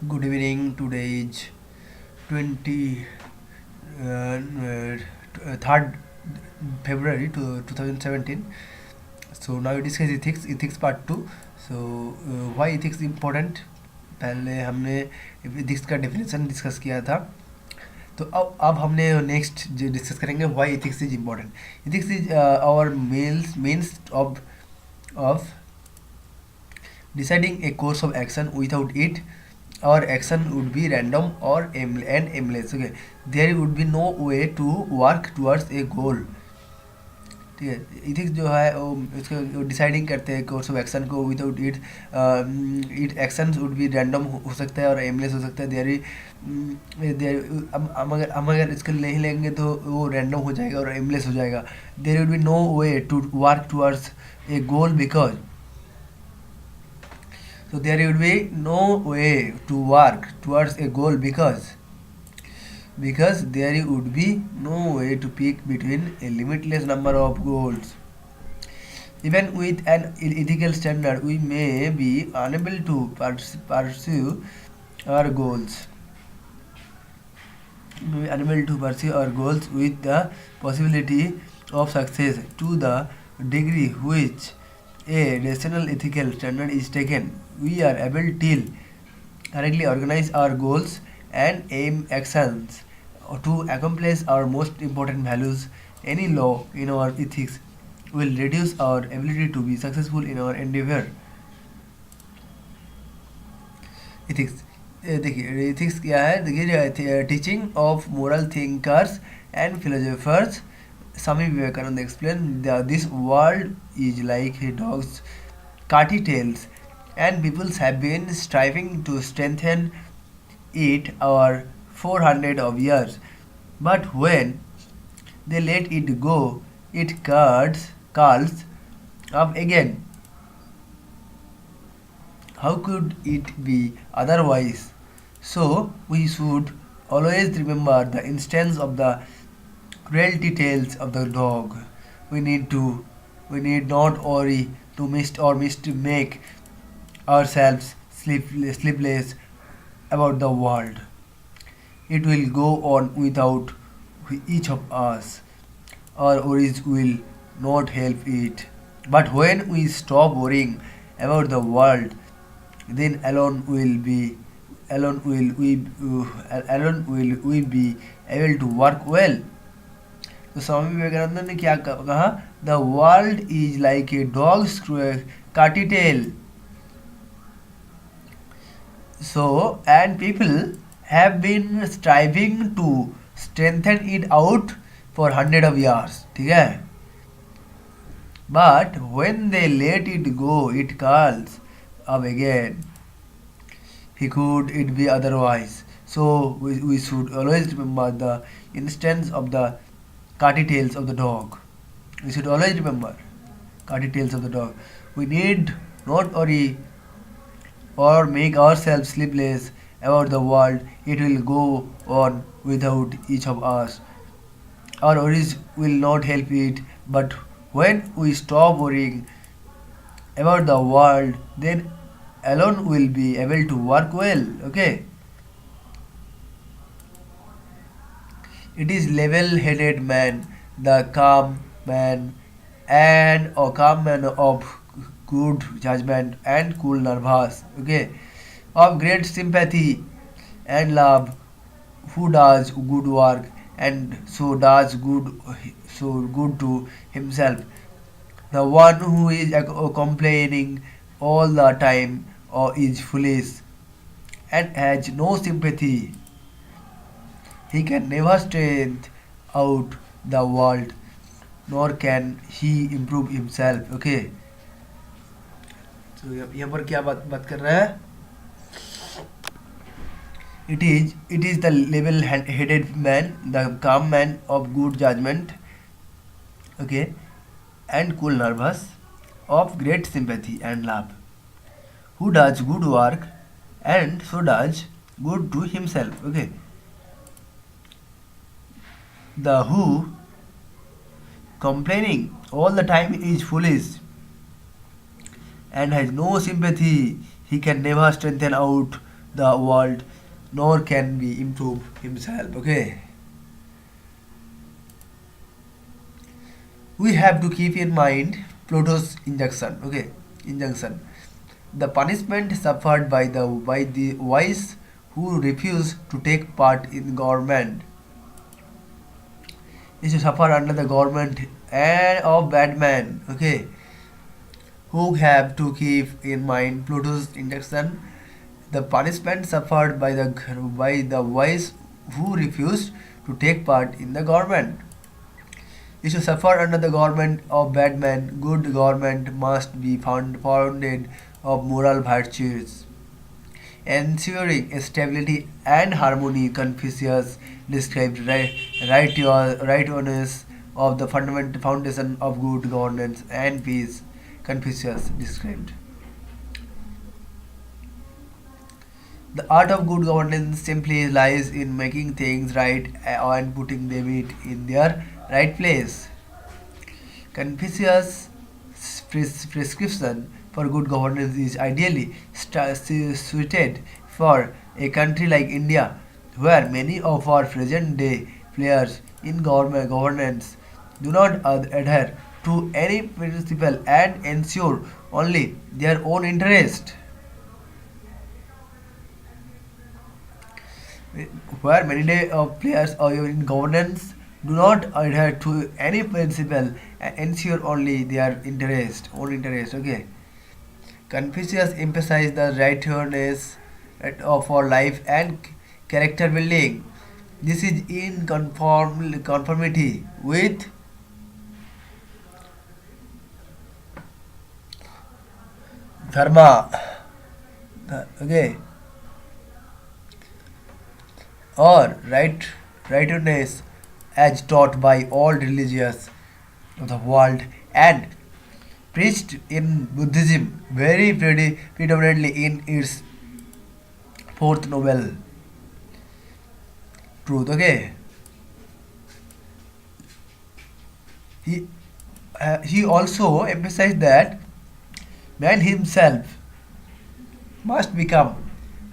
Good evening. Today is 20 3rd February to 2017. So now we discuss ethics part 2. So why ethics important? पहले हमने ethics का definition discuss किया था. तो अब हमने नेक्स्ट जो डिस्कस करेंगे why ethics is important. Ethics is our means of deciding a course of action. Without it, our action would be random or aimless. Okay, there would be no way to work towards a goal. ठीक है. Ethics जो है वो इसको deciding करते हैं course of action को. Without it it actions would be random हो सकता है और एमलेस हो सकता है. देयर हम अगर इसको नहीं लेंगे तो वो रैंडम हो जाएगा और एमलेस हो जाएगा. There would be no way to work towards a goal because so there would be no way to work towards a goal because there would be no way to pick between a limitless number of goals. Even with an ethical standard, we may be unable to pursue our goals. We may be unable to pursue our goals with the possibility of success to the degree which a rational ethical standard is taken. We are able to correctly organize our goals and aim actions to accomplish our most important values. Any law in our ethics will reduce our ability to be successful in our endeavor. Ethics. देखिए ethics क्या है. देखिए teaching of moral thinkers and philosophers. Swami Vivekananda explained that this world is like a dog's catty tails, and people have been striving to strengthen it over 400 of years. But when they let it go, it curls up again. How could it be otherwise? So we should always remember the instance of the cruelty tales of the dog. We need not worry to make ourselves sleepless about the world. It will go on without each of us. Our worries will not help it. But when we stop worrying about the world, then alone will we be able to work well. तो स्वामी विवेकानंद ने क्या कहा. The world is like a dogs काटी tell. So and people have been striving to strengthen it out for hundred of years. ठीक है. But when they let it go, it curls up again. He could it be otherwise? So we should always remember the instance of the catty tails of the dog. We should always remember catty tails of the dog. We need not worry or make ourselves sleepless about the world. It will go on without each of us. Our worries will not help it. But when we stop worrying about the world, then alone will be able to work well. Okay. It is level-headed man, the calm man, and a calm man of good judgment and cool nervous. Okay, of great sympathy and love, who does good work and so good to himself. The one who is complaining all the time or is foolish and has no sympathy. He can never strength out the world, nor can he improve himself. Okay. तो यहाँ पर क्या बात कर रहा है. It is the level-headed man, the calm man of good judgment, okay, and cool nervous, of great sympathy and love, who does good work and so does good to himself. Okay. The who complaining all the time is foolish and has no sympathy. He can never strengthen out the world, nor can be improve himself. Okay, we have to keep in mind Pluto's injunction. Okay, injunction. The punishment suffered by the wise who refuse to take part in government is to suffer under the government and of bad men. Okay, who have to keep in mind Pluto's injunction. The punishment suffered by the wise who refused to take part in the government is to suffer under the government of bad men. Good government must be founded of moral virtues, ensuring stability and harmony. Confucius described righteousness of the fundamental foundation of good governance and peace. Confucius described. The art of good governance simply lies in making things right and putting them in their right place. Confucius' prescription for good governance is ideally suited for a country like India, where many of our present day players in government governance do not adhere to any principle and ensure only their own interest. Where many day of players are in governance do not adhere to any principle and ensure only their own interest. Okay. Confucius emphasized the righteousness of our life and character building. This is in conformity with dharma. Okay, or righteousness as taught by all religions of the world and preached in Buddhism very predominantly in its fourth noble truth. Okay, he he also emphasized that man himself must become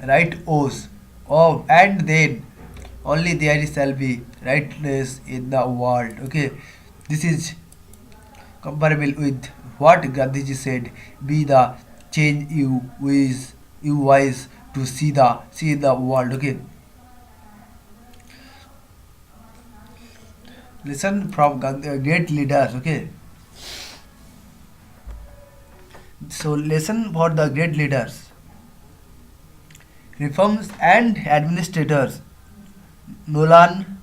righteous of and then only there shall be rightness in the world. Okay, this is comparable with what Gandhiji said: "Be the change you wise to see the world." Okay, listen from great leaders. Okay, so listen for the great leaders, reforms and administrators. Nolan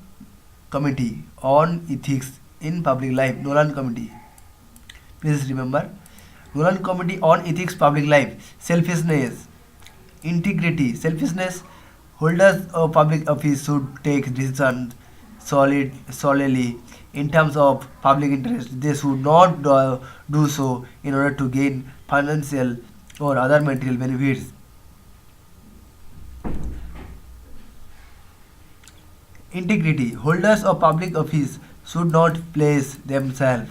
Committee on Ethics in Public Life. Nolan Committee. Please remember. Nolan Committee on Ethics Public Life. Selfishness. Integrity. Selfishness. Holders of public office should take decisions solely in terms of public interest. They should not do so in order to gain financial or other material benefits. Integrity. Holders of public office should not place themselves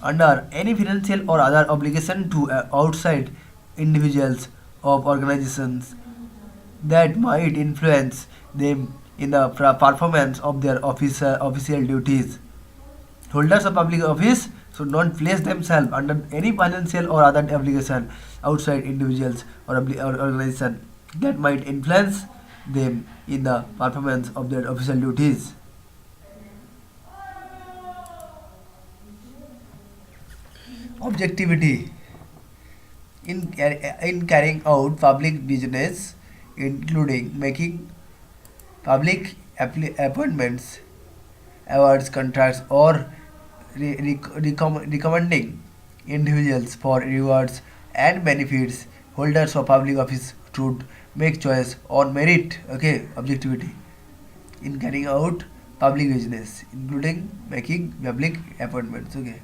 under any financial or other obligation to outside individuals of organizations that might influence them in the performance of their official duties. Holders of public office should not place themselves under any financial or other obligation outside individuals or organization that might influence them in the performance of their official duties. Objectivity in carrying out public business, including making public appointments, awards, contracts, or recommending individuals for rewards and benefits. Holders of public office should make choice on merit. Okay, objectivity in carrying out public business, including making public appointments. Okay,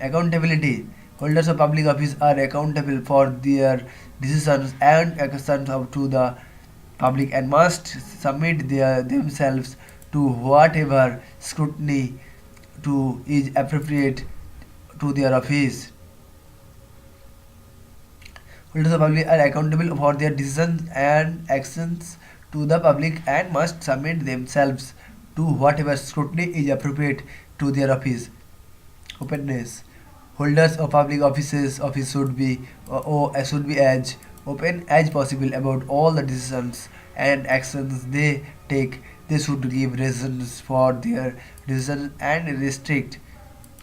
accountability. Holders of public office are accountable for their decisions and actions up to the public and must submit themselves to whatever scrutiny to is appropriate to their office. Holders of public are accountable for their decisions and actions to the public and must submit themselves to whatever scrutiny is appropriate to their office. Openness. Holders of public office should be as open as possible about all the decisions and actions they take. They should give reasons for their decisions and restrict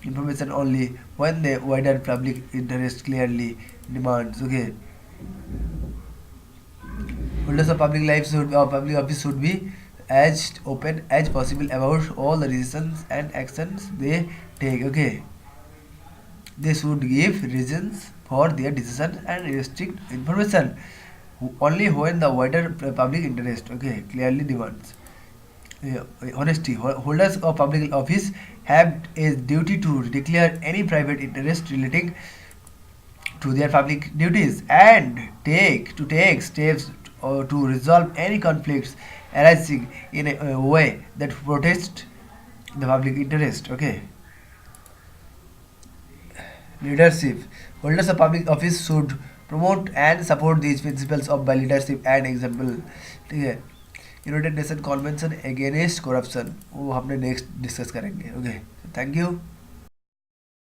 information only when the wider public interest clearly demands. Okay. Holders of public life should or public office should be as open as possible about all the decisions and actions they take. Okay. They should give reasons for their decisions and restrict information only when the wider public interest, okay, clearly demands. Yeah, honesty. Holders of public office have a duty to declare any private interest relating to their public duties and take steps to resolve any conflicts arising in a way that protects the public interest. Okay. Leadership. Holders of public office should promote and support these principles of by leadership and example. ठीक है. United nation convention against corruption वो हमने next discuss करेंगे. Okay, thank you.